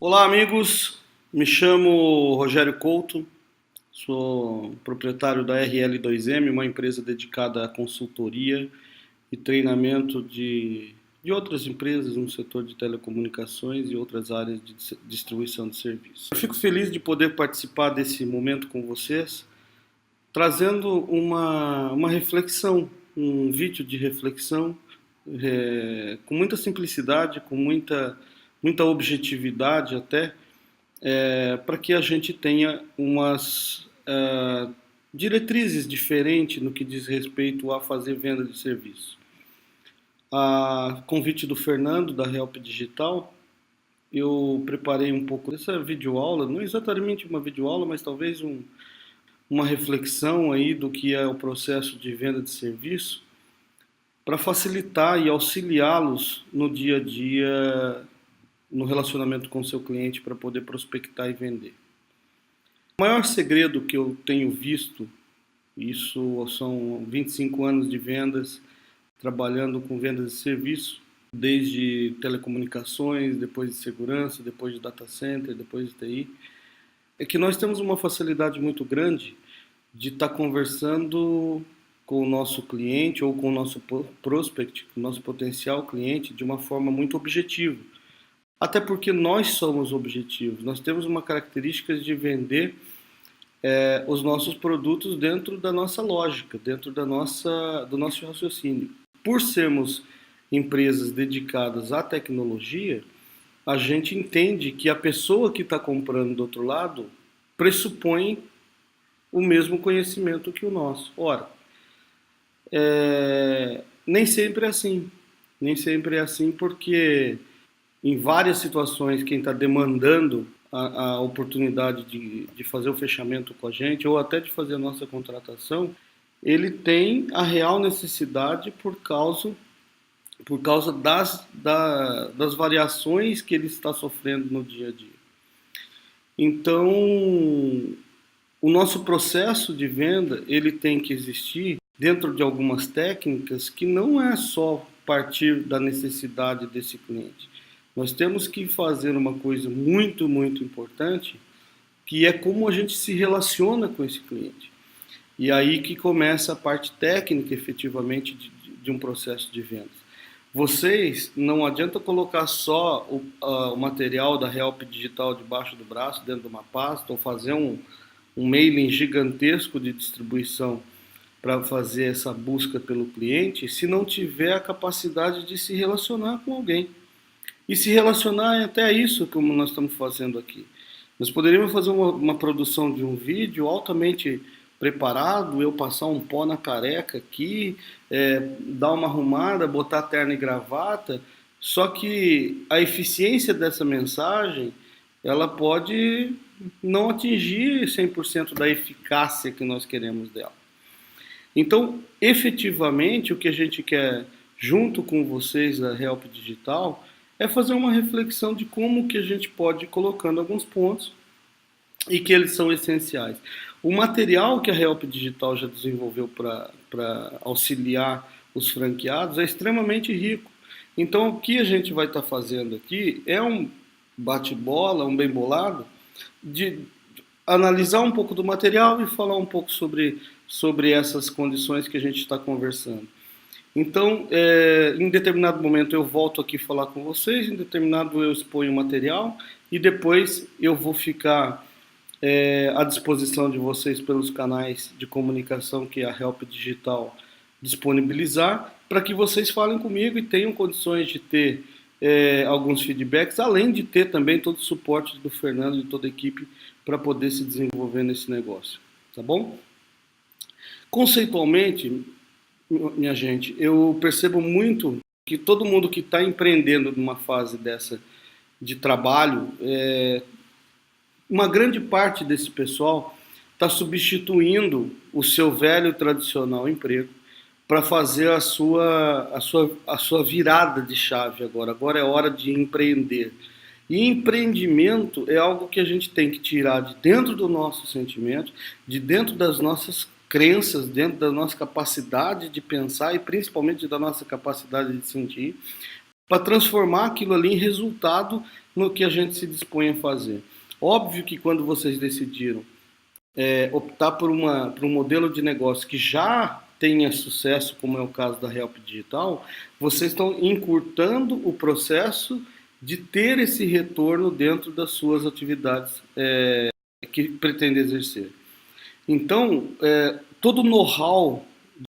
Olá, amigos. Me chamo Rogério Couto, sou proprietário da RL2M, uma empresa dedicada à consultoria e treinamento de outras empresas no setor de telecomunicações e outras áreas de distribuição de serviços. Eu fico feliz de poder participar desse momento com vocês, trazendo uma reflexão, um vídeo de reflexão com muita simplicidade, com muita objetividade até, para que a gente tenha umas diretrizes diferentes no que diz respeito a fazer venda de serviço. A convite do Fernando, da Help Digital, eu preparei um pouco dessa videoaula, não exatamente uma videoaula, mas talvez uma reflexão aí do que é o processo de venda de serviço, para facilitar e auxiliá-los no dia a dia, no relacionamento com o seu cliente, para poder prospectar e vender. O maior segredo que eu tenho visto, isso são 25 anos de vendas, trabalhando com vendas de serviço, desde telecomunicações, depois de segurança, depois de data center, depois de TI, é que nós temos uma facilidade muito grande de estar conversando com o nosso cliente ou com o nosso prospect, com o nosso potencial cliente, de uma forma muito objetiva. Até porque nós somos objetivos, nós temos uma característica de vender os nossos produtos dentro da nossa lógica, dentro do nosso raciocínio. Por sermos empresas dedicadas à tecnologia, a gente entende que a pessoa que está comprando do outro lado pressupõe o mesmo conhecimento que o nosso. Ora, nem sempre é assim. Nem sempre é assim porque em várias situações quem está demandando a oportunidade de fazer o fechamento com a gente ou até de fazer a nossa contratação, ele tem a real necessidade por causa das variações que ele está sofrendo no dia a dia. Então, o nosso processo de venda, ele tem que existir dentro de algumas técnicas que não é só partir da necessidade desse cliente. Nós temos que fazer uma coisa muito, muito importante, que é como a gente se relaciona com esse cliente. E aí que começa a parte técnica, efetivamente, de um processo de vendas. Vocês, não adianta colocar só o material da Help Digital debaixo do braço, dentro de uma pasta, ou fazer um mailing gigantesco de distribuição para fazer essa busca pelo cliente, se não tiver a capacidade de se relacionar com alguém. E se relacionar é até isso como nós estamos fazendo aqui. Nós poderíamos fazer uma produção de um vídeo altamente preparado, eu passar um pó na careca aqui, dar uma arrumada, botar terno e gravata, só que a eficiência dessa mensagem, ela pode não atingir 100% da eficácia que nós queremos dela. Então, efetivamente, o que a gente quer, junto com vocês da Help Digital, é fazer uma reflexão de como que a gente pode ir colocando alguns pontos e que eles são essenciais. O material que a Help Digital já desenvolveu para auxiliar os franqueados é extremamente rico. Então, o que a gente vai estar fazendo aqui é um bate-bola, um bem bolado, de analisar um pouco do material e falar um pouco sobre essas condições que a gente está conversando. Então, em determinado momento eu volto aqui falar com vocês, em determinado eu exponho o material e depois eu vou ficar à disposição de vocês pelos canais de comunicação que a Help Digital disponibilizar, para que vocês falem comigo e tenham condições de ter alguns feedbacks, além de ter também todo o suporte do Fernando e de toda a equipe para poder se desenvolver nesse negócio, tá bom? Conceitualmente, minha gente, eu percebo muito que todo mundo que está empreendendo numa fase dessa de trabalho, uma grande parte desse pessoal está substituindo o seu velho tradicional emprego para fazer a sua virada de chave agora. Agora é hora de empreender. E empreendimento é algo que a gente tem que tirar de dentro do nosso sentimento, de dentro das nossas crenças, dentro da nossa capacidade de pensar e principalmente da nossa capacidade de sentir, para transformar aquilo ali em resultado no que a gente se dispõe a fazer. Óbvio que quando vocês decidiram optar por um modelo de negócio que já tenha sucesso, como é o caso da Help Digital, vocês estão encurtando o processo de ter esse retorno dentro das suas atividades que pretende exercer. Então, todo o know-how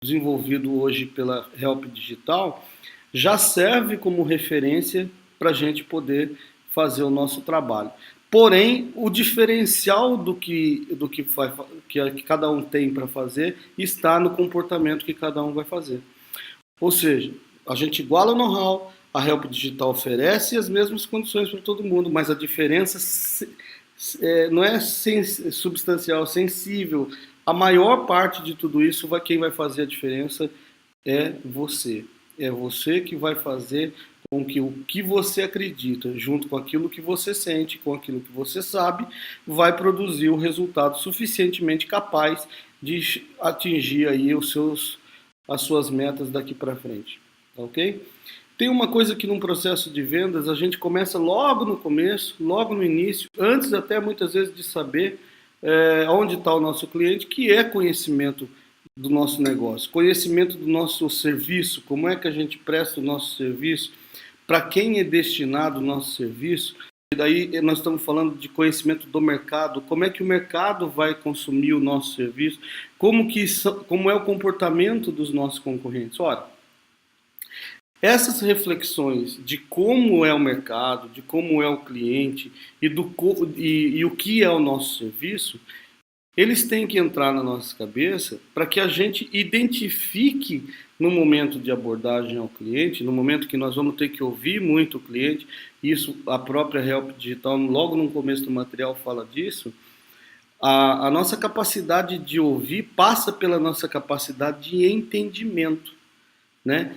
desenvolvido hoje pela Help Digital já serve como referência para a gente poder fazer o nosso trabalho. Porém, o diferencial do que cada um tem para fazer está no comportamento que cada um vai fazer. Ou seja, a gente iguala o know-how, a Help Digital oferece as mesmas condições para todo mundo, mas a diferença não é substancial, sensível. A maior parte de tudo isso, quem vai fazer a diferença é você. É você que vai fazer com que o que você acredita, junto com aquilo que você sente, com aquilo que você sabe, vai produzir o resultado suficientemente capaz de atingir aí as suas metas daqui para frente. Ok? Tem uma coisa que num processo de vendas a gente começa logo no começo, logo no início, antes até muitas vezes de saber onde está o nosso cliente, que é conhecimento do nosso negócio, conhecimento do nosso serviço, como é que a gente presta o nosso serviço, para quem é destinado o nosso serviço. E daí nós estamos falando de conhecimento do mercado, como é que o mercado vai consumir o nosso serviço, como é o comportamento dos nossos concorrentes. Ora, essas reflexões de como é o mercado, de como é o cliente e o que é o nosso serviço, eles têm que entrar na nossa cabeça para que a gente identifique no momento de abordagem ao cliente, no momento que nós vamos ter que ouvir muito o cliente, isso a própria Help Digital, logo no começo do material, fala disso, a nossa capacidade de ouvir passa pela nossa capacidade de entendimento. Né?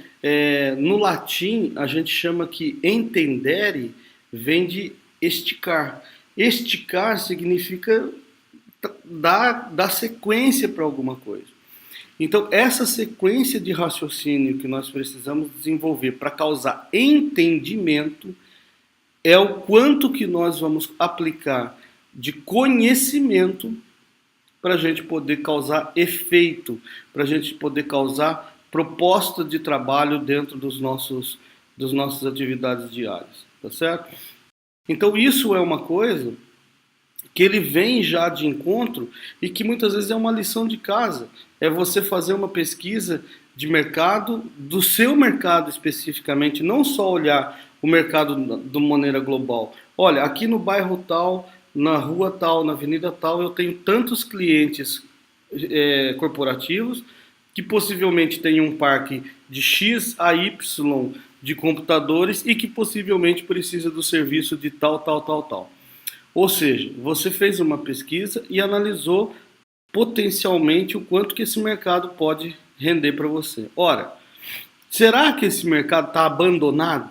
No latim, a gente chama que entendere vem de esticar. Esticar significa dar sequência para alguma coisa. Então, essa sequência de raciocínio que nós precisamos desenvolver para causar entendimento é o quanto que nós vamos aplicar de conhecimento para a gente poder causar efeito, para a gente poder causar proposta de trabalho dentro das nossas atividades diárias, tá certo? Então, isso é uma coisa que ele vem já de encontro e que muitas vezes é uma lição de casa. É você fazer uma pesquisa de mercado, do seu mercado especificamente, não só olhar o mercado de maneira global. Olha, aqui no bairro tal, na rua tal, na avenida tal, eu tenho tantos clientes corporativos que possivelmente tem um parque de X a Y de computadores e que possivelmente precisa do serviço de tal. Ou seja, você fez uma pesquisa e analisou potencialmente o quanto que esse mercado pode render para você. Ora, será que esse mercado está abandonado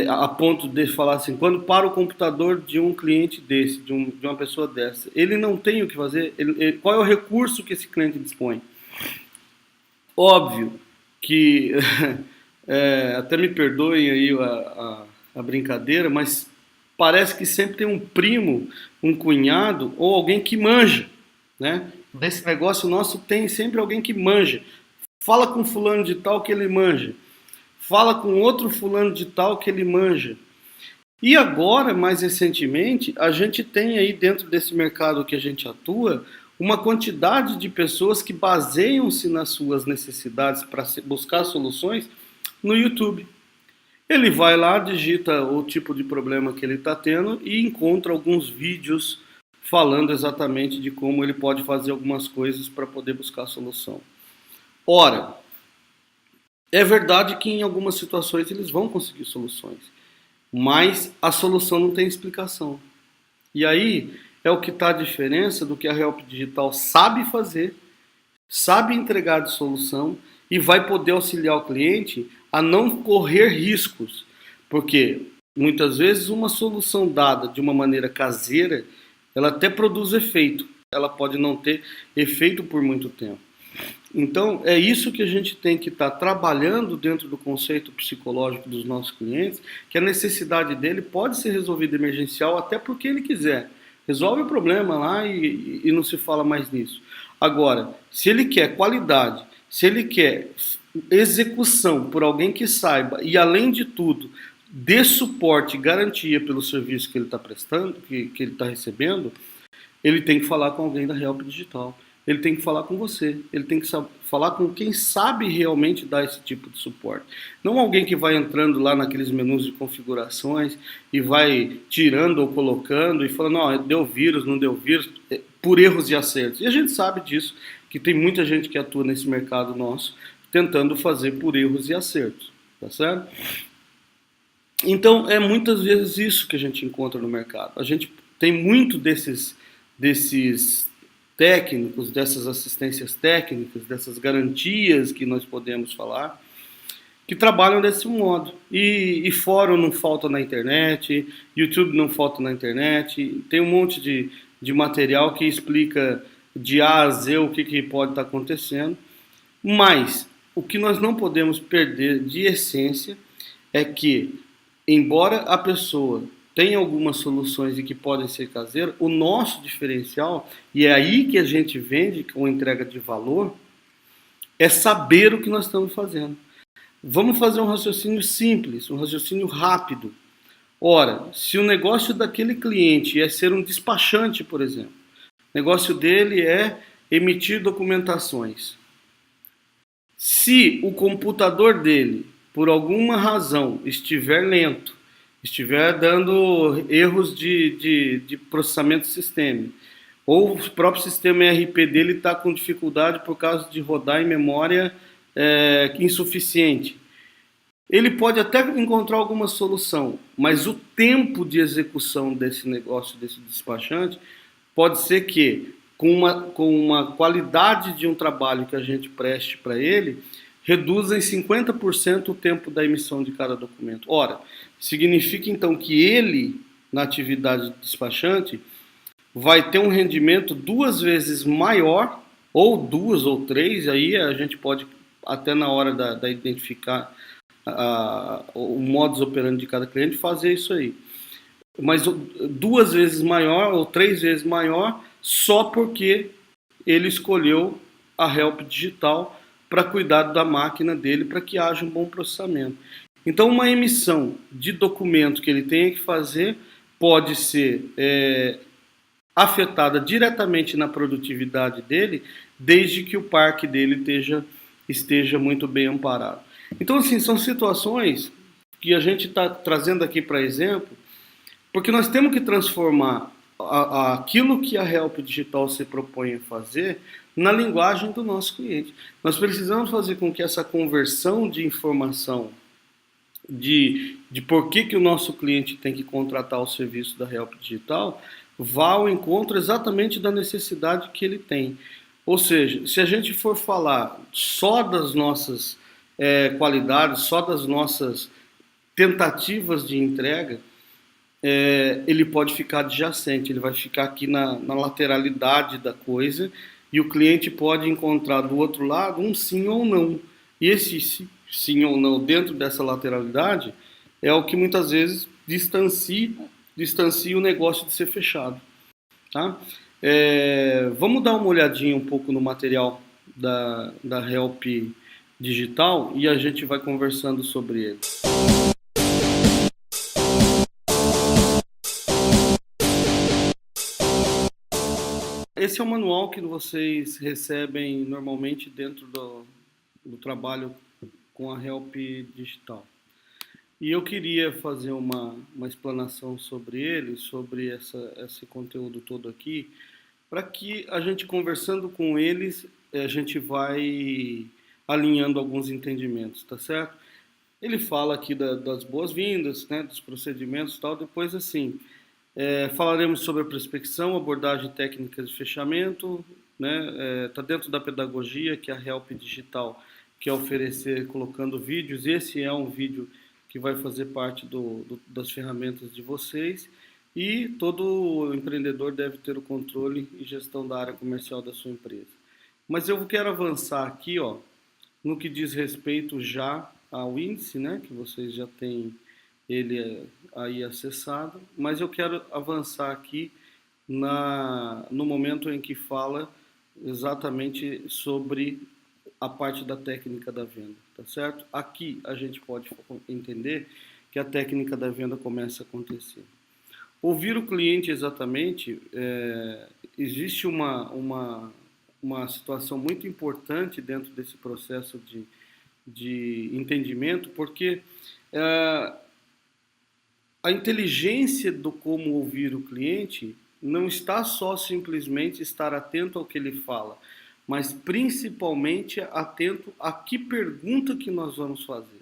a ponto de falar assim, quando para o computador de um cliente desse, de uma pessoa dessa, ele não tem o que fazer? Qual é o recurso que esse cliente dispõe? Óbvio que, até me perdoem aí a brincadeira, mas parece que sempre tem um primo, um cunhado ou alguém que manja, né? Nesse negócio nosso tem sempre alguém que manja. Fala com fulano de tal que ele manja. Fala com outro fulano de tal que ele manja. E agora, mais recentemente, a gente tem aí dentro desse mercado que a gente atua, uma quantidade de pessoas que baseiam-se nas suas necessidades para buscar soluções no YouTube. Ele vai lá, digita o tipo de problema que ele está tendo e encontra alguns vídeos falando exatamente de como ele pode fazer algumas coisas para poder buscar a solução. Ora, é verdade que em algumas situações eles vão conseguir soluções, mas a solução não tem explicação. E aí é o que está a diferença do que a Help Digital sabe fazer, sabe entregar de solução e vai poder auxiliar o cliente a não correr riscos, porque muitas vezes uma solução dada de uma maneira caseira, ela até produz efeito, ela pode não ter efeito por muito tempo. Então, é isso que a gente tem que estar trabalhando dentro do conceito psicológico dos nossos clientes, que a necessidade dele pode ser resolvida emergencial até porque ele quiser. Resolve o problema lá e não se fala mais nisso. Agora, se ele quer qualidade, se ele quer execução por alguém que saiba e, além de tudo, dê suporte e garantia pelo serviço que ele está prestando, que ele está recebendo, ele tem que falar com alguém da Help Digital. Ele tem que falar com você. Ele tem que falar com quem sabe realmente dar esse tipo de suporte. Não alguém que vai entrando lá naqueles menus de configurações e vai tirando ou colocando e falando, não, deu vírus, não deu vírus, por erros e acertos. E a gente sabe disso, que tem muita gente que atua nesse mercado nosso tentando fazer por erros e acertos. Tá certo? Então, é muitas vezes isso que a gente encontra no mercado. A gente tem muito desses técnicos, dessas assistências técnicas, dessas garantias que nós podemos falar, que trabalham desse modo. E fórum não falta na internet, YouTube não falta na internet, tem um monte de material que explica de A a Z o que pode estar acontecendo. Mas o que nós não podemos perder de essência é que, embora a pessoa tem algumas soluções e que podem ser caseiras, o nosso diferencial, e é aí que a gente vende com entrega de valor, é saber o que nós estamos fazendo. Vamos fazer um raciocínio simples, um raciocínio rápido. Ora, se o negócio daquele cliente é ser um despachante, por exemplo, o negócio dele é emitir documentações. Se o computador dele, por alguma razão, estiver lento, estiver dando erros de processamento sistêmico, ou o próprio sistema ERP dele está com dificuldade por causa de rodar em memória insuficiente, ele pode até encontrar alguma solução, mas o tempo de execução desse negócio, desse despachante, pode ser que, com uma qualidade de um trabalho que a gente preste para ele, reduza em 50% o tempo da emissão de cada documento. Ora, significa então que ele, na atividade de despachante, vai ter um rendimento 2 vezes maior, ou 2 ou 3, aí a gente pode, até na hora da identificar o modus operandi de cada cliente, fazer isso aí. Mas 2 vezes maior ou 3 vezes maior só porque ele escolheu a Help Digital para cuidar da máquina dele, para que haja um bom processamento. Então, uma emissão de documento que ele tenha que fazer pode ser afetada diretamente na produtividade dele, desde que o parque dele esteja muito bem amparado. Então, assim, são situações que a gente está trazendo aqui para exemplo, porque nós temos que transformar aquilo que a Help Digital se propõe a fazer na linguagem do nosso cliente. Nós precisamos fazer com que essa conversão de informação de por que o nosso cliente tem que contratar o serviço da Help Digital vá ao encontro exatamente da necessidade que ele tem. Ou seja, se a gente for falar só das nossas qualidades, só das nossas tentativas de entrega, ele pode ficar adjacente, ele vai ficar aqui na lateralidade da coisa, e o cliente pode encontrar do outro lado um sim ou não. E esse sim ou não dentro dessa lateralidade é o que muitas vezes distancia o negócio de ser fechado. Tá? Vamos dar uma olhadinha um pouco no material da Help Digital e a gente vai conversando sobre ele. Esse é o manual que vocês recebem normalmente dentro do trabalho com a Help Digital. E eu queria fazer uma explanação sobre ele, sobre esse conteúdo todo aqui, para que a gente, conversando com eles, a gente vai alinhando alguns entendimentos, tá certo? Ele fala aqui das boas-vindas, né, dos procedimentos e tal, depois assim... falaremos sobre a prospecção, abordagem técnica de fechamento, né? Tá dentro da pedagogia que a Help Digital quer oferecer, colocando vídeos. Esse é um vídeo que vai fazer parte das ferramentas de vocês, e todo empreendedor deve ter o controle e gestão da área comercial da sua empresa. Mas eu quero avançar aqui, ó, no que diz respeito já ao índice, né, que vocês já têm ele aí acessado, mas eu quero avançar aqui no momento em que fala exatamente sobre a parte da técnica da venda, tá certo? Aqui a gente pode entender que a técnica da venda começa a acontecer. Ouvir o cliente exatamente, existe uma situação muito importante dentro desse processo de entendimento, porque a inteligência do como ouvir o cliente não está só simplesmente estar atento ao que ele fala, mas principalmente atento a que pergunta que nós vamos fazer.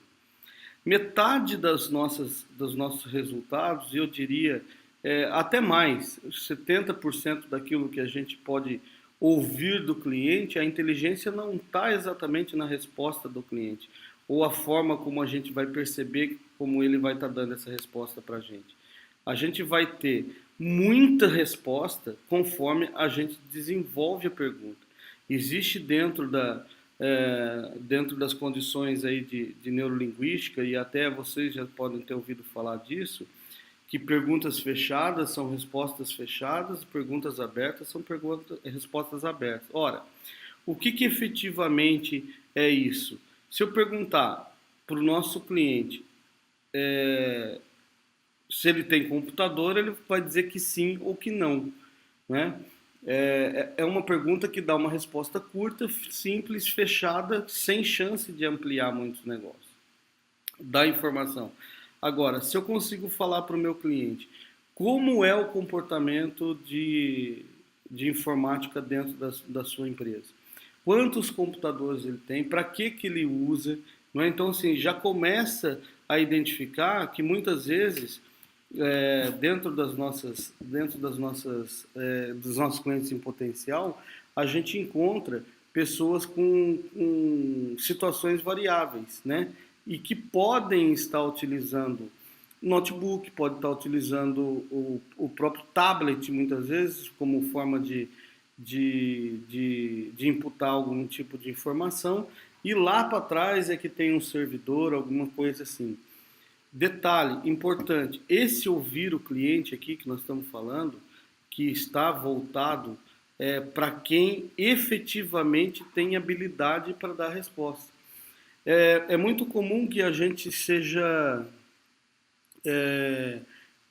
Metade dos nossos resultados, eu diria, até mais, 70% daquilo que a gente pode ouvir do cliente, a inteligência não está exatamente na resposta do cliente, ou a forma como a gente vai perceber como ele vai estar dando essa resposta para a gente. A gente vai ter muita resposta conforme a gente desenvolve a pergunta. Existe dentro das condições aí de neurolinguística, e até vocês já podem ter ouvido falar disso, que perguntas fechadas são respostas fechadas, perguntas abertas são respostas abertas. Ora, o que efetivamente é isso? Se eu perguntar para o nosso cliente se ele tem computador, ele vai dizer que sim ou que não, né? É uma pergunta que dá uma resposta curta, simples, fechada, sem chance de ampliar muitos negócios, da informação. Agora, se eu consigo falar para o meu cliente como é o comportamento de informática dentro da sua empresa, quantos computadores ele tem, para que ele usa, não é? Então, assim, já começa a identificar que muitas vezes dentro dos nossos clientes em potencial, a gente encontra pessoas com situações variáveis, né? E que podem estar utilizando notebook, pode estar utilizando o próprio tablet, muitas vezes, como forma de imputar algum tipo de informação, e lá para trás é que tem um servidor, alguma coisa assim. Detalhe importante, esse ouvir o cliente aqui que nós estamos falando, que está voltado para quem efetivamente tem habilidade para dar resposta. É muito comum que a gente seja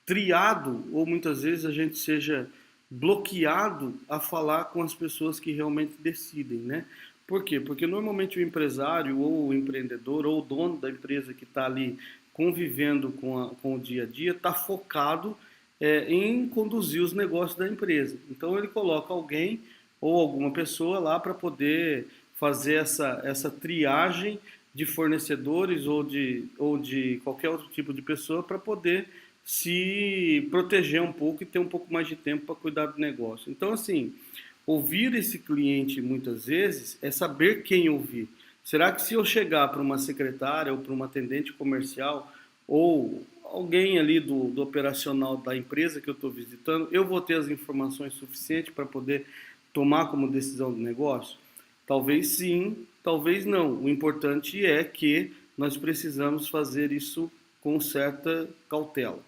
triado, ou muitas vezes a gente seja bloqueado a falar com as pessoas que realmente decidem, né? Por quê? Porque normalmente o empresário, ou o empreendedor, ou o dono da empresa que está ali convivendo com o dia a dia, está focado em conduzir os negócios da empresa. Então ele coloca alguém ou alguma pessoa lá para poder fazer essa triagem de fornecedores ou de qualquer outro tipo de pessoa para poder se proteger um pouco e ter um pouco mais de tempo para cuidar do negócio. Então, assim, ouvir esse cliente muitas vezes é saber quem ouvir. Será que se eu chegar para uma secretária ou para uma atendente comercial ou alguém ali do operacional da empresa que eu estou visitando, eu vou ter as informações suficientes para poder tomar como decisão do negócio? Talvez sim, talvez não. O importante é que nós precisamos fazer isso com certa cautela.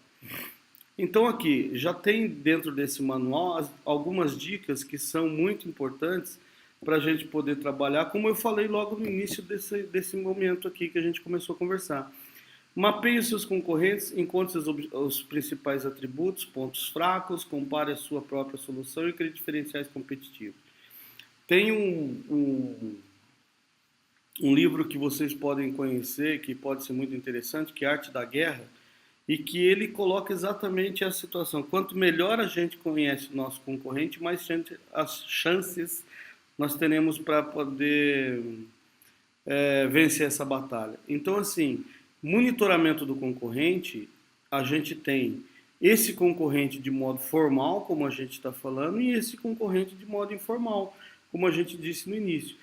Então aqui, já tem dentro desse manual algumas dicas que são muito importantes para a gente poder trabalhar, como eu falei logo no início desse momento aqui que a gente começou a conversar. Mapeie os seus concorrentes, encontre os principais atributos, pontos fracos, compare a sua própria solução e crie diferenciais competitivos. Tem um livro que vocês podem conhecer, que pode ser muito interessante, que é Arte da Guerra, e que ele coloca exatamente a situação. Quanto melhor a gente conhece o nosso concorrente, mais as chances nós teremos para poder vencer essa batalha. Então, assim, monitoramento do concorrente, a gente tem esse concorrente de modo formal, como a gente está falando, e esse concorrente de modo informal, como a gente disse no início.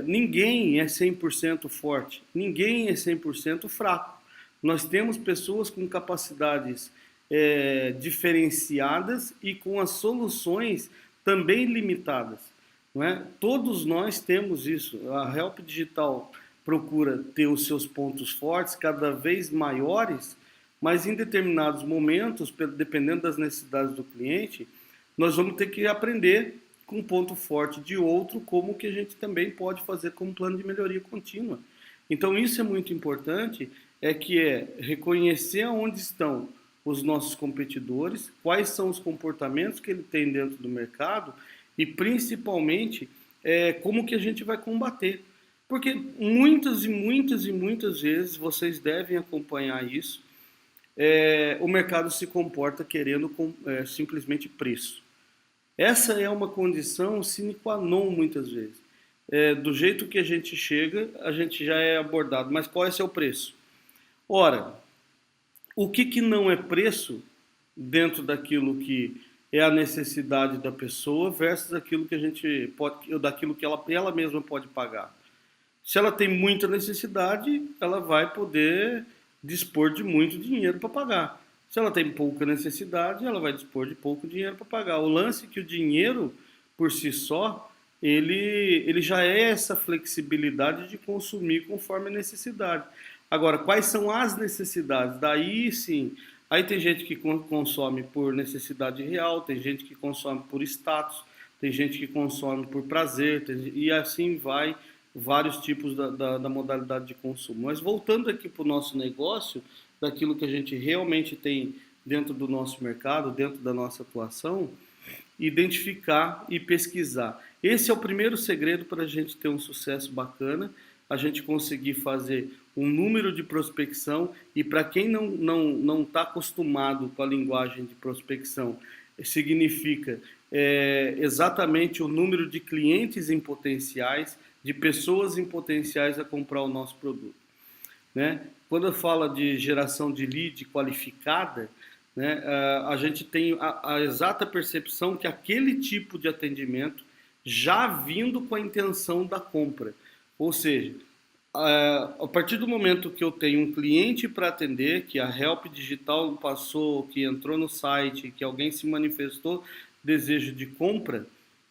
Ninguém é 100% forte, ninguém é 100% fraco. Nós temos pessoas com capacidades diferenciadas e com as soluções também limitadas. não é? Todos nós temos isso. A Help Digital procura ter os seus pontos fortes cada vez maiores, mas em determinados momentos, dependendo das necessidades do cliente, nós vamos ter que aprender com um ponto forte de outro, como que a gente também pode fazer como plano de melhoria contínua. Então isso é muito importante, é reconhecer onde estão os nossos competidores, quais são os comportamentos que ele tem dentro do mercado e principalmente como que a gente vai combater. Porque muitas e muitas e muitas vezes vocês devem acompanhar isso, o mercado se comporta querendo simplesmente preço. Essa é uma condição sine qua non muitas vezes. Do jeito que a gente chega, a gente já é abordado. Mas qual é seu preço? Ora, o que não é preço dentro daquilo que é a necessidade da pessoa versus aquilo que a gente pode, daquilo que ela mesma pode pagar. Se ela tem muita necessidade, ela vai poder dispor de muito dinheiro para pagar. Se ela tem pouca necessidade, ela vai dispor de pouco dinheiro para pagar. O lance é que o dinheiro, por si só, ele já é essa flexibilidade de consumir conforme a necessidade. Agora, quais são as necessidades? Daí sim, aí tem gente que consome por necessidade real, tem gente que consome por status, tem gente que consome por prazer, e assim vai vários tipos da modalidade de consumo. Mas voltando aqui para o nosso negócio, daquilo que a gente realmente tem dentro do nosso mercado, dentro da nossa atuação, identificar e pesquisar. Esse é o primeiro segredo para a gente ter um sucesso bacana, a gente conseguir fazer um número de prospecção, e para quem não está acostumado com a linguagem de prospecção, significa exatamente o número de clientes em potenciais, de pessoas em potenciais a comprar o nosso produto, né? Quando eu falo de geração de lead qualificada, né, a gente tem a exata percepção que aquele tipo de atendimento já vindo com a intenção da compra. Ou seja, a partir do momento que eu tenho um cliente para atender, que a Help Digital passou, que entrou no site, que alguém se manifestou desejo de compra,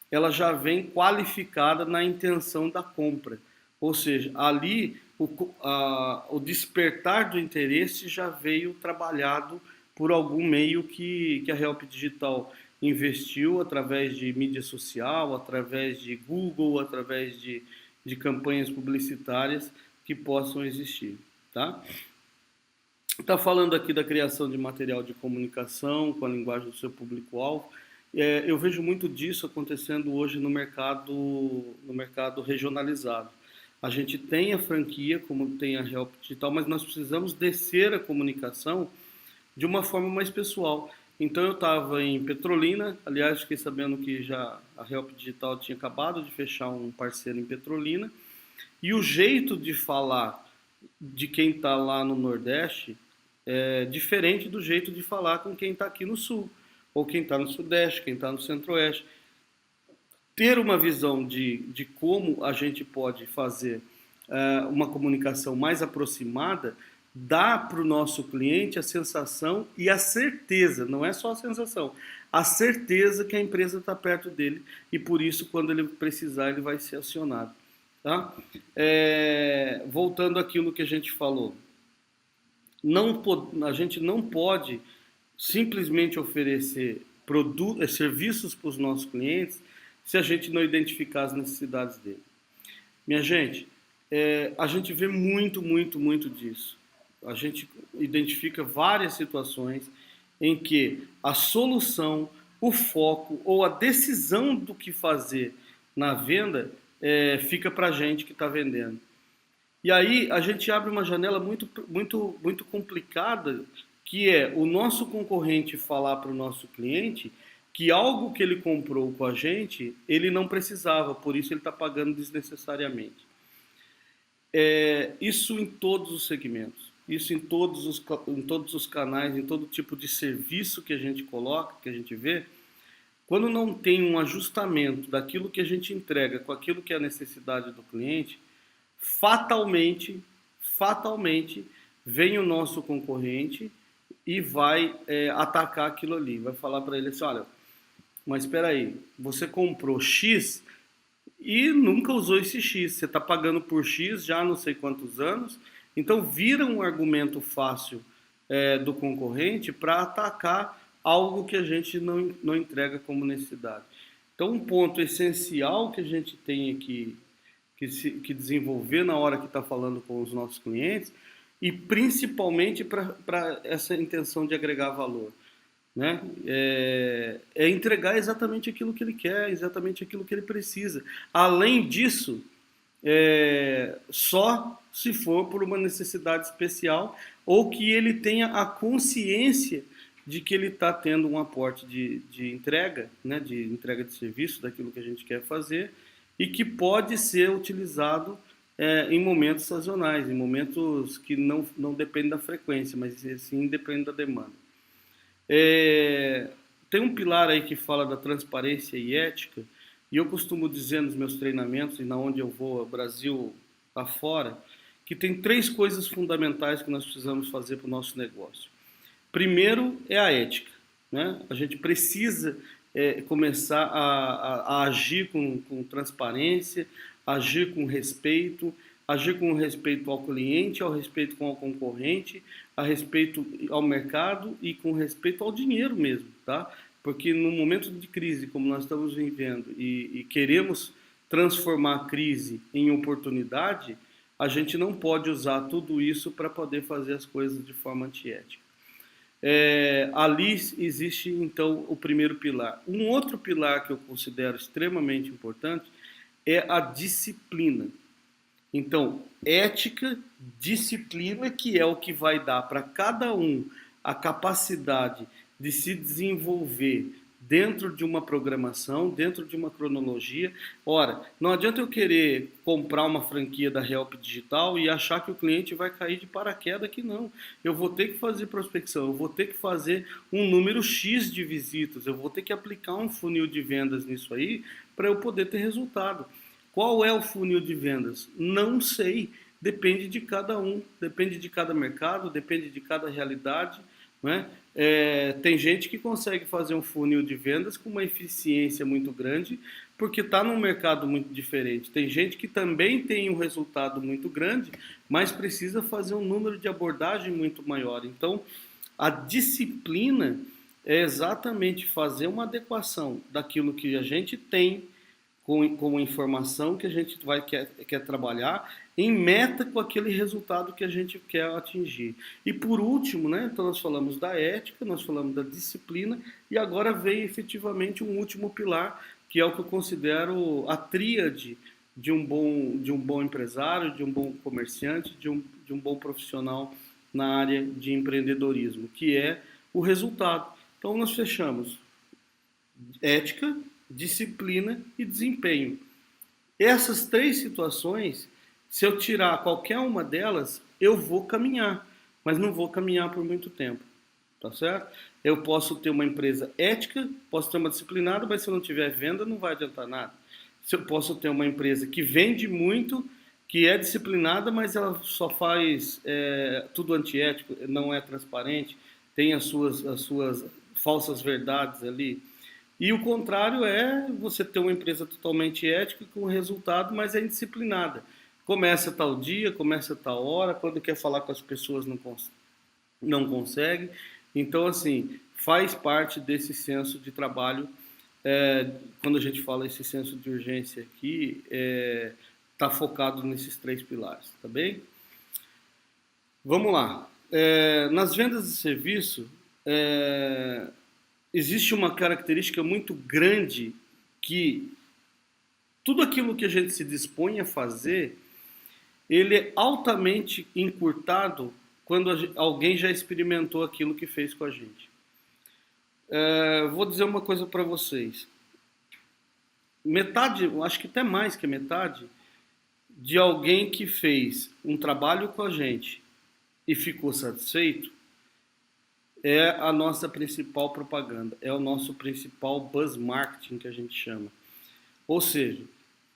ela já vem qualificada na intenção da compra. Ou seja, ali o despertar do interesse já veio trabalhado por algum meio que a Help Digital investiu através de mídia social, através de Google, através de campanhas publicitárias que possam existir. Tá? Está falando aqui da criação de material de comunicação com a linguagem do seu público-alvo. Eu vejo muito disso acontecendo hoje no mercado regionalizado. A gente tem a franquia, como tem a Help Digital, mas nós precisamos descer a comunicação de uma forma mais pessoal. Então eu estava em Petrolina, aliás, fiquei sabendo que já a Help Digital tinha acabado de fechar um parceiro em Petrolina, e o jeito de falar de quem está lá no Nordeste é diferente do jeito de falar com quem está aqui no Sul, ou quem está no Sudeste, quem está no Centro-Oeste. Ter uma visão de como a gente pode fazer uma comunicação mais aproximada dá para o nosso cliente a sensação e a certeza, não é só a sensação, a certeza que a empresa está perto dele e por isso quando ele precisar ele vai ser acionado. Tá? Voltando àquilo que a gente falou, a gente não pode simplesmente oferecer serviços para os nossos clientes se a gente não identificar as necessidades dele. Minha gente, a gente vê muito disso. A gente identifica várias situações em que a solução, o foco ou a decisão do que fazer na venda fica para a gente que está vendendo. E aí a gente abre uma janela muito complicada, que é o nosso concorrente falar para o nosso cliente que algo que ele comprou com a gente, ele não precisava, por isso ele está pagando desnecessariamente. Isso em todos os segmentos, isso em todos os canais, em todo tipo de serviço que a gente coloca, que a gente vê, quando não tem um ajustamento daquilo que a gente entrega com aquilo que é a necessidade do cliente, fatalmente vem o nosso concorrente e vai atacar aquilo ali, vai falar para ele assim, olha, mas espera aí, você comprou X, e nunca usou esse X. Você está pagando por X já há não sei quantos anos, então vira um argumento fácil do concorrente para atacar algo que a gente não entrega como necessidade. Então, um ponto essencial que a gente tem aqui que desenvolver na hora que está falando com os nossos clientes, e principalmente para essa intenção de agregar valor, né? É entregar exatamente aquilo que ele quer, exatamente aquilo que ele precisa. Além disso, só se for por uma necessidade especial ou que ele tenha a consciência de que ele está tendo um aporte de entrega, né, de entrega de serviço daquilo que a gente quer fazer e que pode ser utilizado em momentos sazonais, em momentos que não dependem da frequência, mas sim dependem da demanda. Tem um pilar aí que fala da transparência e ética, e eu costumo dizer nos meus treinamentos e na onde eu vou, Brasil afora, que tem 3 coisas fundamentais que nós precisamos fazer para o nosso negócio. Primeiro é a ética, né? A gente precisa começar a agir com transparência, agir com respeito ao cliente, ao respeito com o concorrente, a respeito ao mercado e com respeito ao dinheiro mesmo, tá? Porque no momento de crise, como nós estamos vivendo, e queremos transformar a crise em oportunidade, a gente não pode usar tudo isso para poder fazer as coisas de forma antiética. Ali existe, então, o primeiro pilar. Um outro pilar que eu considero extremamente importante é a disciplina. Então, ética, disciplina, que é o que vai dar para cada um a capacidade de se desenvolver dentro de uma programação, dentro de uma cronologia. Ora, não adianta eu querer comprar uma franquia da Help Digital e achar que o cliente vai cair de paraquedas aqui, não. Eu vou ter que fazer prospecção, eu vou ter que fazer um número X de visitas, eu vou ter que aplicar um funil de vendas nisso aí para eu poder ter resultado. Qual é o funil de vendas? Não sei, depende de cada um, depende de cada mercado, depende de cada realidade, né? Tem gente que consegue fazer um funil de vendas com uma eficiência muito grande, porque está num mercado muito diferente. Tem gente que também tem um resultado muito grande, mas precisa fazer um número de abordagem muito maior. Então, a disciplina é exatamente fazer uma adequação daquilo que a gente tem com a informação que a gente quer trabalhar em meta com aquele resultado que a gente quer atingir. E por último, né, então nós falamos da ética, nós falamos da disciplina e agora vem efetivamente um último pilar, que é o que eu considero a tríade de um bom empresário, de um bom comerciante, de um bom profissional na área de empreendedorismo, que é o resultado. Então nós fechamos ética, disciplina e desempenho. Essas 3 situações, se eu tirar qualquer uma delas, eu vou caminhar, mas não vou caminhar por muito tempo, tá certo? Eu posso ter uma empresa ética, posso ter uma disciplinada, mas se eu não tiver venda, não vai adiantar nada. Se eu posso ter uma empresa que vende muito, que é disciplinada, mas ela só faz tudo antiético, não é transparente, tem as suas falsas verdades ali. E o contrário é você ter uma empresa totalmente ética com resultado, mas é indisciplinada. Começa tal dia, começa tal hora, quando quer falar com as pessoas não consegue. Então, assim, faz parte desse senso de trabalho. Quando a gente fala esse senso de urgência aqui, está focado nesses 3 pilares, tá bem? Vamos lá. Nas vendas de serviço, existe uma característica muito grande que tudo aquilo que a gente se dispõe a fazer, ele é altamente encurtado quando alguém já experimentou aquilo que fez com a gente. Vou dizer uma coisa para vocês. Metade, acho que até mais que metade, de alguém que fez um trabalho com a gente e ficou satisfeito, é a nossa principal propaganda, é o nosso principal buzz marketing que a gente chama. Ou seja,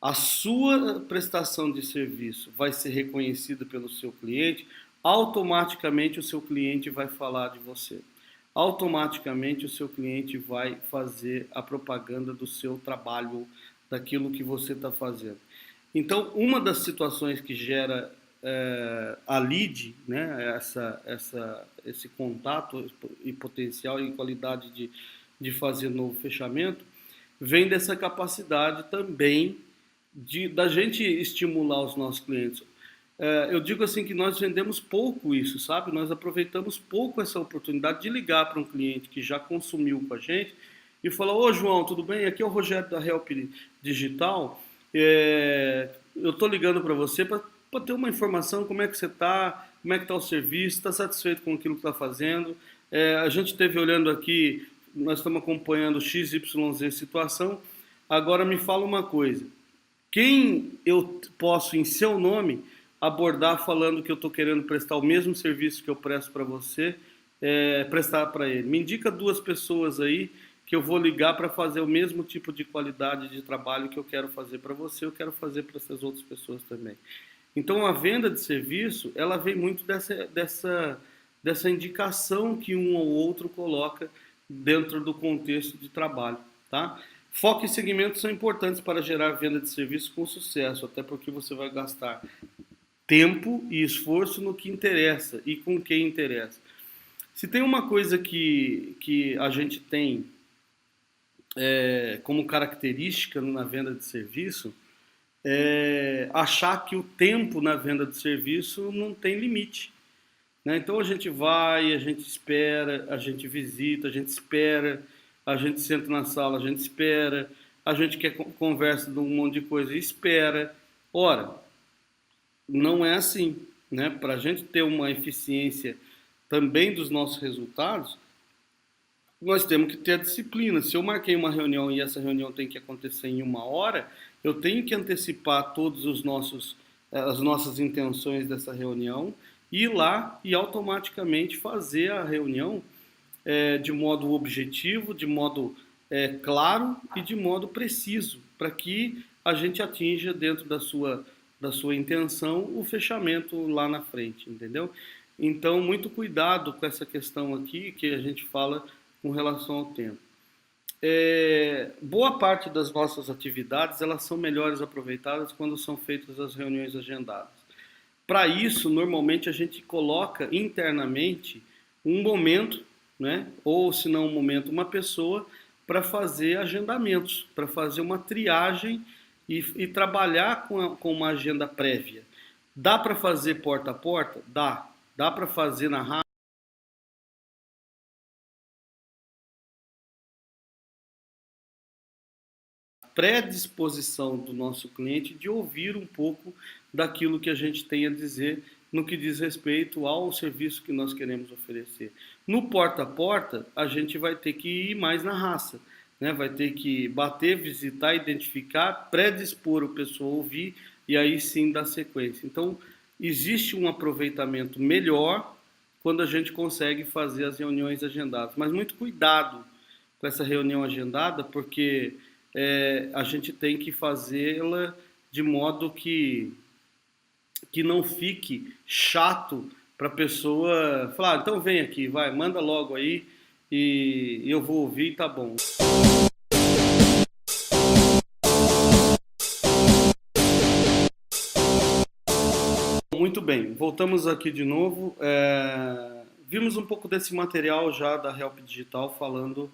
a sua prestação de serviço vai ser reconhecida pelo seu cliente, automaticamente o seu cliente vai falar de você. Automaticamente o seu cliente vai fazer a propaganda do seu trabalho, daquilo que você está fazendo. Então, uma das situações que gera a lead, né, esse contato e potencial e qualidade de fazer novo fechamento, vem dessa capacidade também da gente estimular os nossos clientes. Eu digo assim que nós vendemos pouco isso, sabe? Nós aproveitamos pouco essa oportunidade de ligar para um cliente que já consumiu com a gente e falar: ô João, tudo bem? Aqui é o Rogério da Help Digital. Eu estou ligando para você para ter uma informação, como é que você está, como é que está o serviço, está satisfeito com aquilo que está fazendo. A gente esteve olhando aqui, nós estamos acompanhando XYZ situação. Agora me fala uma coisa: quem eu posso, em seu nome, abordar falando que eu estou querendo prestar o mesmo serviço que eu presto para você, prestar para ele? Me indica 2 pessoas aí que eu vou ligar para fazer o mesmo tipo de qualidade de trabalho que eu quero fazer para você, eu quero fazer para essas outras pessoas também. Então, a venda de serviço, ela vem muito dessa indicação que um ou outro coloca dentro do contexto de trabalho, tá? Foco e segmentos são importantes para gerar venda de serviço com sucesso, até porque você vai gastar tempo e esforço no que interessa e com quem interessa. Se tem uma coisa que a gente tem como característica na venda de serviço, achar que o tempo na venda de serviço não tem limite, né? Então a gente vai, a gente espera, a gente visita, a gente espera, a gente senta na sala, a gente espera, a gente quer conversa de um monte de coisa e espera. Ora, não é assim, né? Para a gente ter uma eficiência também dos nossos resultados, nós temos que ter a disciplina. Se eu marquei uma reunião e essa reunião tem que acontecer em 1 hora, eu tenho que antecipar todos as nossas intenções dessa reunião, ir lá e automaticamente fazer a reunião de modo objetivo, de modo claro e de modo preciso, para que a gente atinja dentro da sua intenção o fechamento lá na frente, entendeu? Então, muito cuidado com essa questão aqui que a gente fala com relação ao tempo. Boa parte das nossas atividades elas são melhores aproveitadas quando são feitas as reuniões agendadas. Para isso, normalmente a gente coloca internamente um momento, né? Ou se não um momento, uma pessoa para fazer agendamentos, para fazer uma triagem e trabalhar com uma agenda prévia. Dá para fazer porta a porta? Dá. Dá para fazer na rádio? Predisposição do nosso cliente de ouvir um pouco daquilo que a gente tem a dizer no que diz respeito ao serviço que nós queremos oferecer. No porta a porta, a gente vai ter que ir mais na raça, né? Vai ter que bater, visitar, identificar, predispor o pessoal a ouvir e aí sim dar sequência. Então, existe um aproveitamento melhor quando a gente consegue fazer as reuniões agendadas. Mas muito cuidado com essa reunião agendada, porque a gente tem que fazê-la de modo que não fique chato para a pessoa falar: então vem aqui, vai, manda logo aí e eu vou ouvir e tá bom. Muito bem, voltamos aqui de novo. Vimos um pouco desse material já da Help Digital falando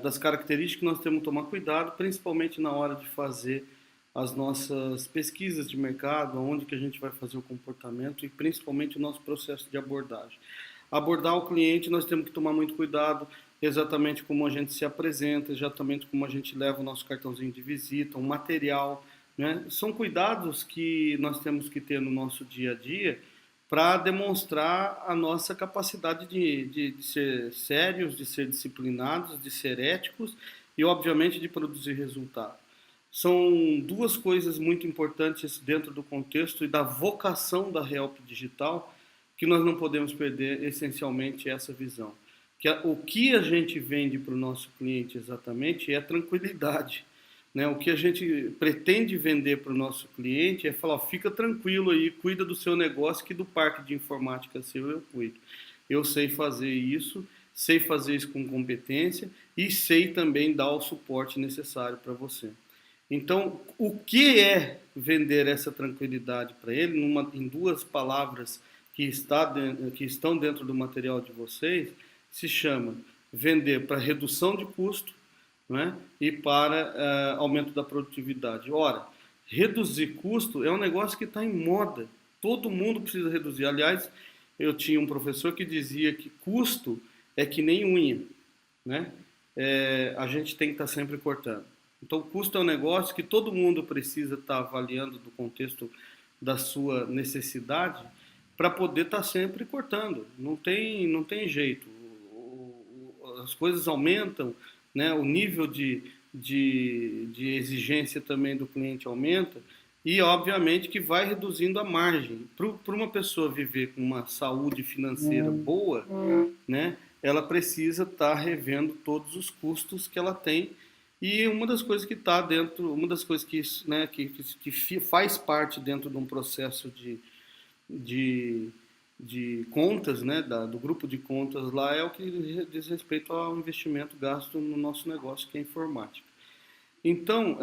das características que nós temos que tomar cuidado, principalmente na hora de fazer as nossas pesquisas de mercado, onde que a gente vai fazer o comportamento e principalmente o nosso processo de abordagem. Abordar o cliente, nós temos que tomar muito cuidado, exatamente como a gente se apresenta, exatamente como a gente leva o nosso cartãozinho de visita, um material, né? São cuidados que nós temos que ter no nosso dia a dia para demonstrar a nossa capacidade de ser sérios, de ser disciplinados, de ser éticos e, obviamente, de produzir resultado. São 2 coisas muito importantes dentro do contexto e da vocação da Help Digital que nós não podemos perder, essencialmente, essa visão. O que a gente vende para o nosso cliente exatamente é tranquilidade, né? O que a gente pretende vender para o nosso cliente é falar: ó, fica tranquilo aí, cuida do seu negócio, que do parque de informática seu eu cuido. Eu sei fazer isso com competência e sei também dar o suporte necessário para você. Então, o que é vender essa tranquilidade para ele, em duas palavras que estão dentro do material de vocês, se chama vender para redução de custo, né, e para aumento da produtividade. Ora, reduzir custo é um negócio que está em moda. Todo mundo precisa reduzir. Aliás, eu tinha um professor que dizia que custo é que nem unha, né? A gente tem que estar sempre cortando. Então, o custo é um negócio que todo mundo precisa estar avaliando do contexto da sua necessidade para poder estar sempre cortando. Não tem jeito. As coisas aumentam, né? O nível de exigência também do cliente aumenta e, obviamente, que vai reduzindo a margem. Para uma pessoa viver com uma saúde financeira boa, né? Ela precisa estar revendo todos os custos que ela tem. E uma das coisas que está dentro, uma das coisas que, né, que faz parte dentro de um processo de, de contas, né, do grupo de contas lá, é o que diz respeito ao investimento gasto no nosso negócio, que é a informática. Então,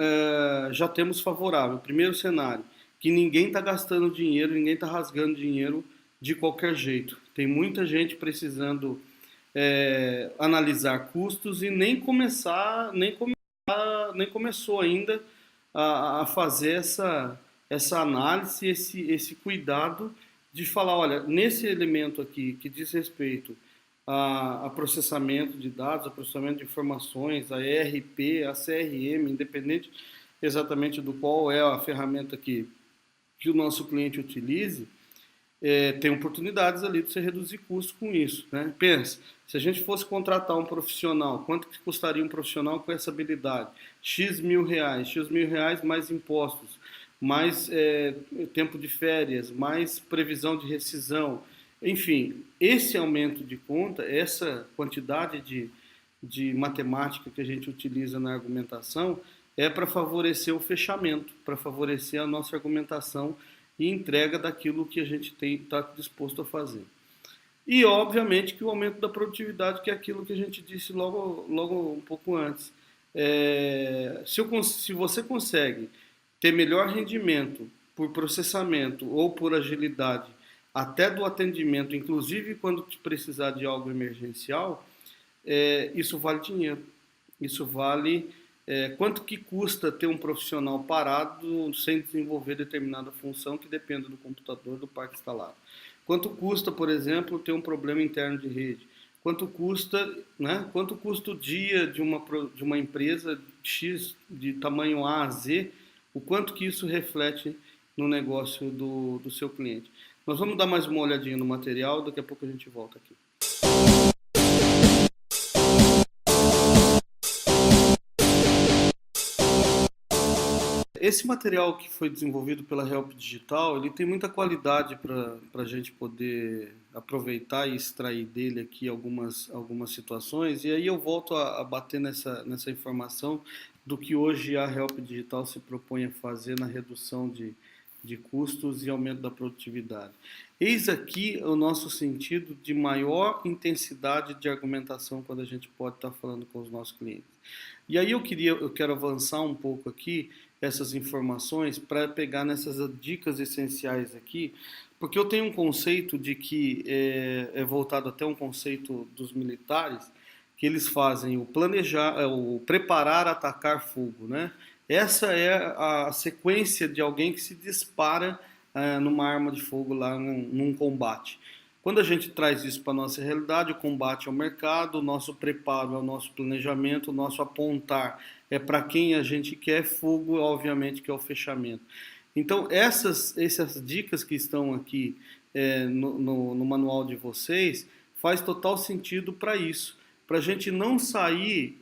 já temos favorável. Primeiro cenário, que ninguém está gastando dinheiro, ninguém está rasgando dinheiro de qualquer jeito. Tem muita gente precisando analisar custos e nem começou ainda a fazer essa análise, esse cuidado de falar, olha, nesse elemento aqui que diz respeito a processamento de dados, a processamento de informações, a ERP, a CRM, independente exatamente do qual é a ferramenta que o nosso cliente utilize, tem oportunidades ali de você reduzir custos com isso, né? Pensa, se a gente fosse contratar um profissional, quanto que custaria um profissional com essa habilidade? X mil reais mais impostos, mais tempo de férias, mais previsão de rescisão. Enfim, esse aumento de conta, essa quantidade de matemática que a gente utiliza na argumentação é para favorecer o fechamento, para favorecer a nossa argumentação e entrega daquilo que a gente está disposto a fazer. E, obviamente, que o aumento da produtividade, que é aquilo que a gente disse logo um pouco antes. Se você consegue ter melhor rendimento por processamento ou por agilidade, até do atendimento, inclusive quando te precisar de algo emergencial, isso vale dinheiro. Isso vale quanto que custa ter um profissional parado sem desenvolver determinada função que dependa do computador, do parque instalado. Quanto custa, por exemplo, ter um problema interno de rede? Quanto custa, né? Quanto custa o dia de uma empresa X de tamanho A a Z? O quanto que isso reflete no negócio do seu cliente? Nós vamos dar mais uma olhadinha no material, daqui a pouco a gente volta aqui. Esse material que foi desenvolvido pela Help Digital, ele tem muita qualidade para a gente poder aproveitar e extrair dele aqui algumas situações. E aí eu volto a bater nessa informação do que hoje a Help Digital se propõe a fazer na redução de custos e aumento da produtividade. Eis aqui o nosso sentido de maior intensidade de argumentação quando a gente pode estar falando com os nossos clientes. E aí eu quero avançar um pouco aqui essas informações para pegar nessas dicas essenciais aqui, porque eu tenho um conceito de que é voltado até um conceito dos militares, que eles fazem o planejar, o preparar, atacar, fogo, né? Essa é a sequência de alguém que se dispara numa arma de fogo lá num combate. Quando a gente traz isso para a nossa realidade, o combate ao mercado, o nosso preparo ao nosso planejamento, o nosso apontar é para quem a gente quer, fogo, obviamente, que é o fechamento. Então, essas dicas que estão aqui no manual de vocês faz total sentido para isso. Para a gente não sair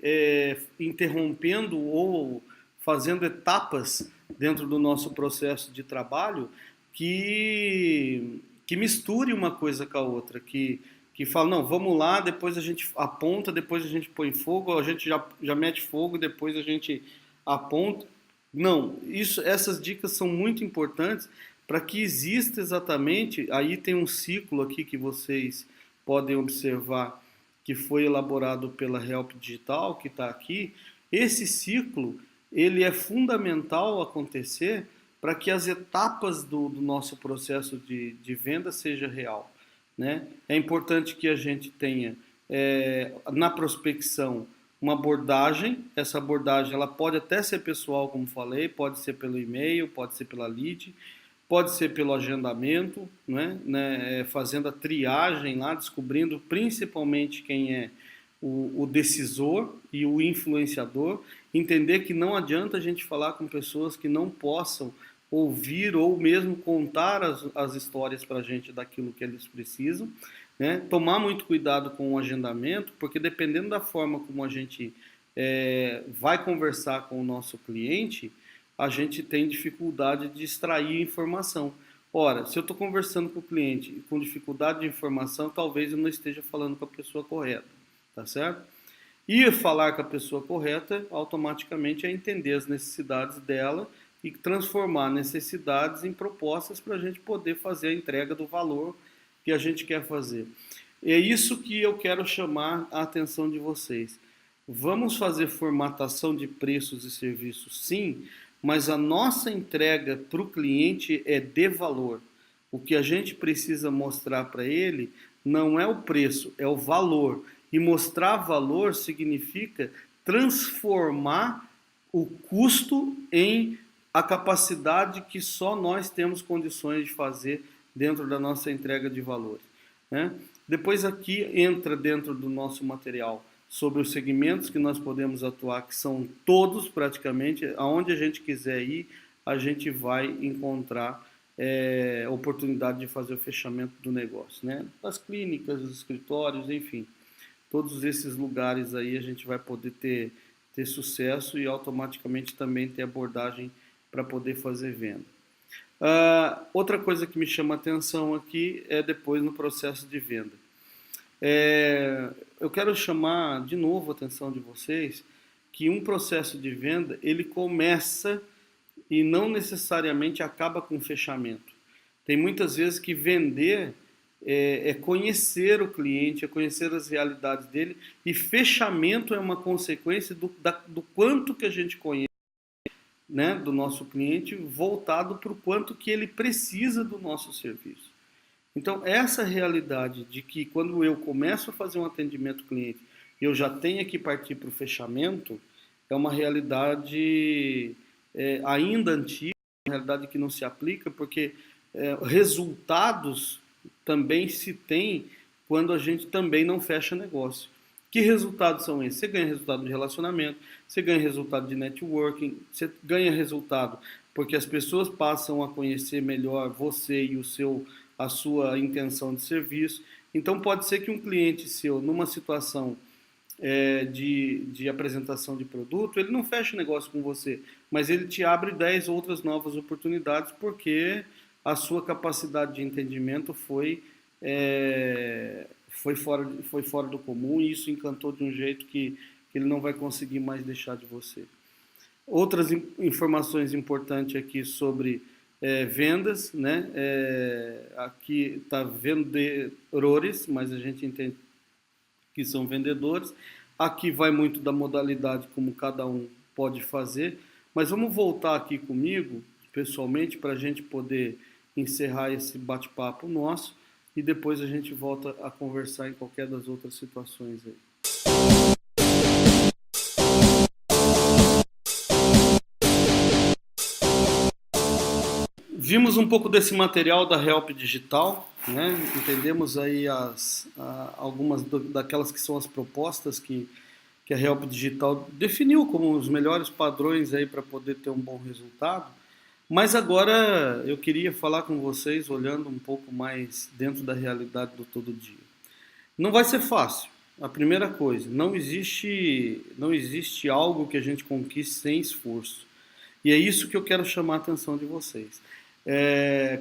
interrompendo ou fazendo etapas dentro do nosso processo de trabalho que misture uma coisa com a outra, que fala, não, vamos lá, depois a gente aponta, depois a gente põe fogo, a gente já mete fogo, depois a gente aponta. Não, essas dicas são muito importantes para que exista exatamente, aí tem um ciclo aqui que vocês podem observar, que foi elaborado pela Help Digital, que está aqui. Esse ciclo ele é fundamental acontecer para que as etapas do nosso processo de venda seja real, né? É importante que a gente tenha na prospecção uma abordagem. Essa abordagem ela pode até ser pessoal, como falei, pode ser pelo e-mail, pode ser pela lead, pode ser pelo agendamento, fazendo a triagem lá, descobrindo principalmente quem é o decisor e o influenciador, entender que não adianta a gente falar com pessoas que não possam ouvir ou mesmo contar as histórias para a gente daquilo que eles precisam, né? Tomar muito cuidado com o agendamento, porque dependendo da forma como a gente vai conversar com o nosso cliente, a gente tem dificuldade de extrair informação. Ora, se eu estou conversando com o cliente com dificuldade de informação, talvez eu não esteja falando com a pessoa correta, tá certo? E falar com a pessoa correta, automaticamente, é entender as necessidades dela e transformar necessidades em propostas para a gente poder fazer a entrega do valor que a gente quer fazer. É isso que eu quero chamar a atenção de vocês. Vamos fazer formatação de preços e serviços, sim, mas a nossa entrega para o cliente é de valor. O que a gente precisa mostrar para ele não é o preço, é o valor. E mostrar valor significa transformar o custo em a capacidade que só nós temos condições de fazer dentro da nossa entrega de valores, né? Depois aqui entra dentro do nosso material sobre os segmentos que nós podemos atuar, que são todos praticamente, aonde a gente quiser ir, a gente vai encontrar oportunidade de fazer o fechamento do negócio, né? Das clínicas, dos escritórios, enfim, todos esses lugares aí a gente vai poder ter sucesso e automaticamente também ter abordagem para poder fazer venda. Outra coisa que me chama a atenção aqui é depois no processo de venda. Eu quero chamar de novo a atenção de vocês que um processo de venda ele começa e não necessariamente acaba com fechamento. Tem muitas vezes que vender é conhecer o cliente, é conhecer as realidades dele, e fechamento é uma consequência do quanto que a gente conhece, né, do nosso cliente, voltado para o quanto que ele precisa do nosso serviço. Então, essa realidade de que quando eu começo a fazer um atendimento cliente, eu já tenho que partir para o fechamento, é uma realidade ainda antiga, uma realidade que não se aplica, porque resultados também se tem quando a gente também não fecha negócio. Que resultados são esses? Você ganha resultado de relacionamento, você ganha resultado de networking, você ganha resultado porque as pessoas passam a conhecer melhor você e a sua intenção de serviço. Então pode ser que um cliente seu, numa situação de apresentação de produto, ele não fecha negócio com você, mas ele te abre 10 outras novas oportunidades porque a sua capacidade de entendimento foi fora do comum, e isso encantou de um jeito que ele não vai conseguir mais deixar de você. Outras informações importantes aqui sobre vendas, né? Aqui está vendedores, mas a gente entende que são vendedores. Aqui vai muito da modalidade como cada um pode fazer, mas vamos voltar aqui comigo, pessoalmente, para a gente poder encerrar esse bate-papo nosso, e depois a gente volta a conversar em qualquer das outras situações aí. Vimos um pouco desse material da Help Digital, né? Entendemos aí algumas daquelas que são as propostas que a Help Digital definiu como os melhores padrões aí para poder ter um bom resultado. Mas agora eu queria falar com vocês olhando um pouco mais dentro da realidade do todo dia. Não vai ser fácil. A primeira coisa, não existe algo que a gente conquiste sem esforço. E é isso que eu quero chamar a atenção de vocês.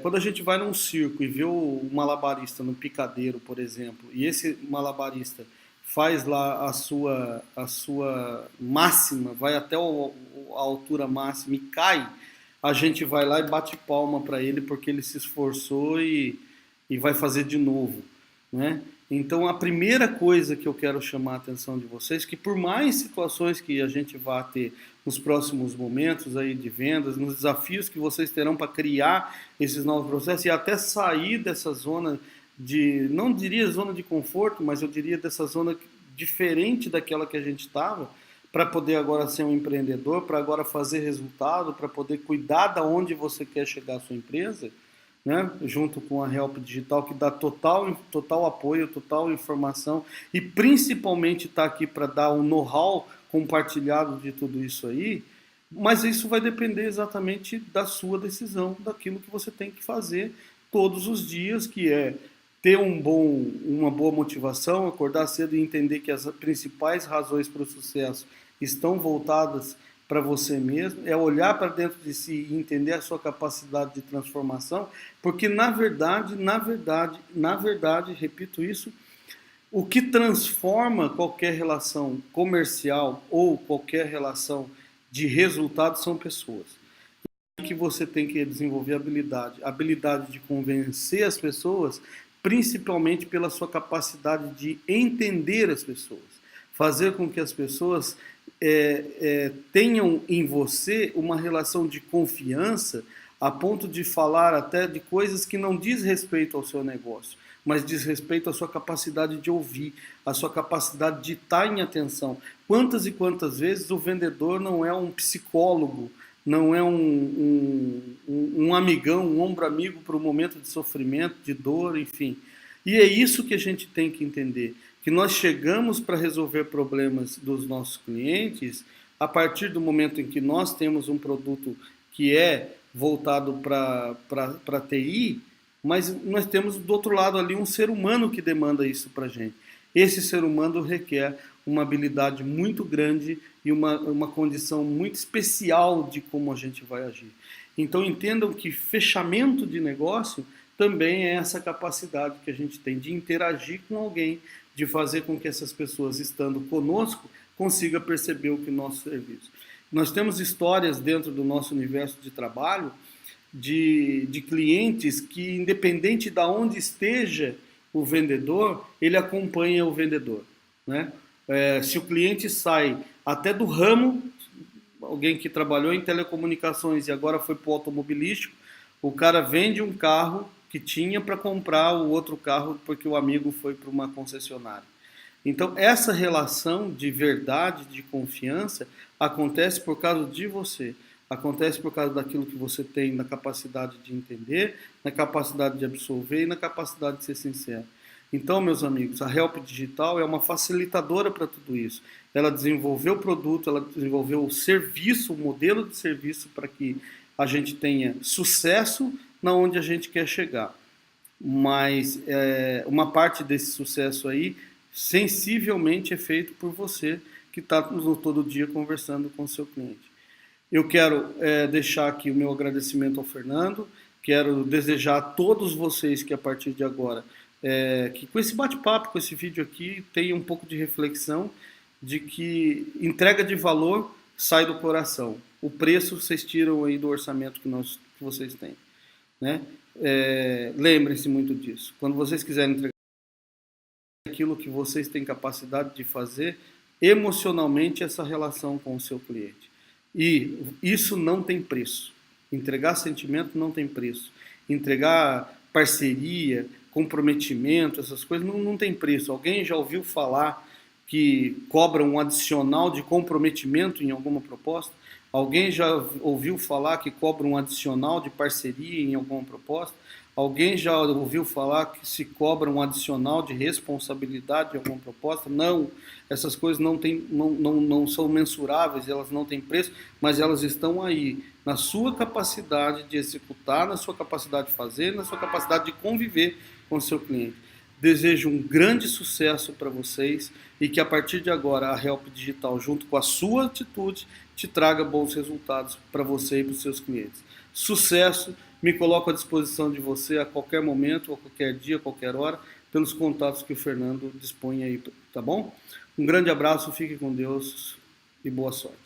Quando a gente vai num circo e vê o malabarista no picadeiro, por exemplo, e esse malabarista faz lá a sua máxima, vai até a altura máxima e cai, a gente vai lá e bate palma para ele porque ele se esforçou e vai fazer de novo, né? Então, a primeira coisa que eu quero chamar a atenção de vocês, que por mais situações que a gente vá ter nos próximos momentos aí de vendas, nos desafios que vocês terão para criar esses novos processos e até sair dessa zona de, não diria zona de conforto, mas eu diria dessa zona diferente daquela que a gente estava, para poder agora ser um empreendedor, para agora fazer resultado, para poder cuidar da onde você quer chegar a sua empresa, né? Junto com a Help Digital, que dá total apoio, total informação e principalmente está aqui para dar o know-how compartilhado de tudo isso aí, mas isso vai depender exatamente da sua decisão, daquilo que você tem que fazer todos os dias, que é ter uma boa motivação, acordar cedo e entender que as principais razões para o sucesso estão voltadas para você mesmo, é olhar para dentro de si e entender a sua capacidade de transformação, porque na verdade, repito isso, o que transforma qualquer relação comercial ou qualquer relação de resultado são pessoas. Que você tem que desenvolver habilidade de convencer as pessoas, principalmente pela sua capacidade de entender as pessoas, fazer com que as pessoas tenham em você uma relação de confiança a ponto de falar até de coisas que não diz respeito ao seu negócio, mas diz respeito à sua capacidade de ouvir, à sua capacidade de estar em atenção. Quantas e quantas vezes o vendedor não é um psicólogo, não é um amigão, um ombro amigo para o momento de sofrimento, de dor, enfim. E é isso que a gente tem que entender, que nós chegamos para resolver problemas dos nossos clientes a partir do momento em que nós temos um produto que é voltado para TI, mas nós temos do outro lado ali um ser humano que demanda isso para a gente. Esse ser humano requer uma habilidade muito grande e uma condição muito especial de como a gente vai agir. Então entendam que fechamento de negócio também é essa capacidade que a gente tem de interagir com alguém, de fazer com que essas pessoas, estando conosco, consigam perceber o que é o nosso serviço. Nós temos histórias dentro do nosso universo de trabalho de clientes que, independente de onde esteja o vendedor, ele acompanha o vendedor, né? Se o cliente sai até do ramo, alguém que trabalhou em telecomunicações e agora foi para o automobilístico, o cara vende um carro que tinha para comprar o outro carro porque o amigo foi para uma concessionária. Então, essa relação de verdade, de confiança, acontece por causa de você. Acontece por causa daquilo que você tem na capacidade de entender, na capacidade de absorver e na capacidade de ser sincero. Então, meus amigos, a Help Digital é uma facilitadora para tudo isso. Ela desenvolveu o produto, ela desenvolveu o serviço, o modelo de serviço para que a gente tenha sucesso na onde a gente quer chegar. Mas uma parte desse sucesso aí, sensivelmente, é feito por você que está todo dia conversando com o seu cliente. Eu quero deixar aqui o meu agradecimento ao Fernando, quero desejar a todos vocês que a partir de agora, que com esse bate-papo, com esse vídeo aqui, tenha um pouco de reflexão de que entrega de valor sai do coração. O preço vocês tiram aí do orçamento que vocês têm, né? Lembrem-se muito disso. Quando vocês quiserem entregar aquilo que vocês têm capacidade de fazer, emocionalmente, essa relação com o seu cliente. E isso não tem preço. Entregar sentimento não tem preço. Entregar parceria, comprometimento, essas coisas não tem preço. Alguém já ouviu falar que cobra um adicional de comprometimento em alguma proposta? Alguém já ouviu falar que cobra um adicional de parceria em alguma proposta? Alguém já ouviu falar que se cobra um adicional de responsabilidade em alguma proposta? Não, essas coisas não são mensuráveis, elas não têm preço, mas elas estão aí, na sua capacidade de executar, na sua capacidade de fazer, na sua capacidade de conviver com o seu cliente. Desejo um grande sucesso para vocês e que a partir de agora a Help Digital, junto com a sua atitude, te traga bons resultados para você e para os seus clientes. Sucesso! Me coloco à disposição de você a qualquer momento, a qualquer dia, a qualquer hora, pelos contatos que o Fernando dispõe aí, tá bom? Um grande abraço, fique com Deus e boa sorte.